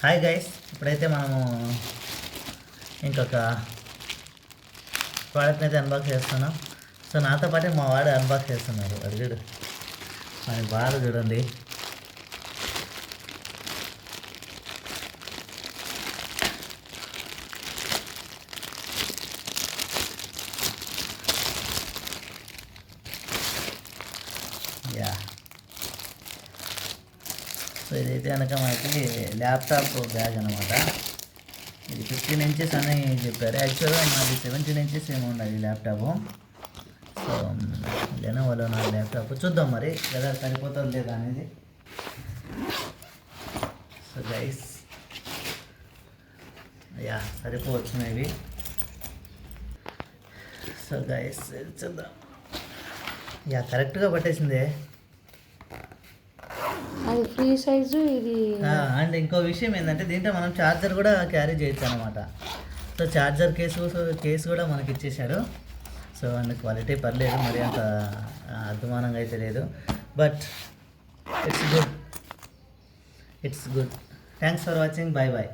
Hi guys, ఇప్పుడైతే మనము ఇంకొక ప్రోడక్ట్ని అయితే అన్బాక్స్ చేస్తున్నాం. సో నాతో పాటే మా వాడు అన్బాక్స్ చేస్తున్నారు. అది చూడు, మన బాగా చూడండి. యా, సో ఇదైతే కనుక మనకి ల్యాప్టాప్ బ్యాగ్ అనమాట. ఇది 15 ఇంచెస్ అని చెప్పారు. యాక్చువల్గా మాది 17 ఇంచెస్ ఏమో ఉండాలి ఈ ల్యాప్టాప్. సో లెనోవోలో నా ల్యాప్టాప్ చూద్దాం మరి ఎలా సరిపోతుంది లేదా అనేది. సో గైస్, యా సరిపోవచ్చు మేబీ. సో గైస్ చూద్దాం. యా కరెక్ట్గా పట్టేసిందే. అది ఫ్రీ సైజు ఇది. అండ్ ఇంకో విషయం ఏంటంటే దీంట్లో మనం ఛార్జర్ కూడా క్యారీ చేయొచ్చు అనమాట. సో ఛార్జర్ కేసు కూడా మనకి ఇచ్చేసాడు. సో అండ్ క్వాలిటీ పర్లేదు, మరి అంత అద్మానంగా అయితే లేదు. But it's good. Thanks for watching. Bye bye.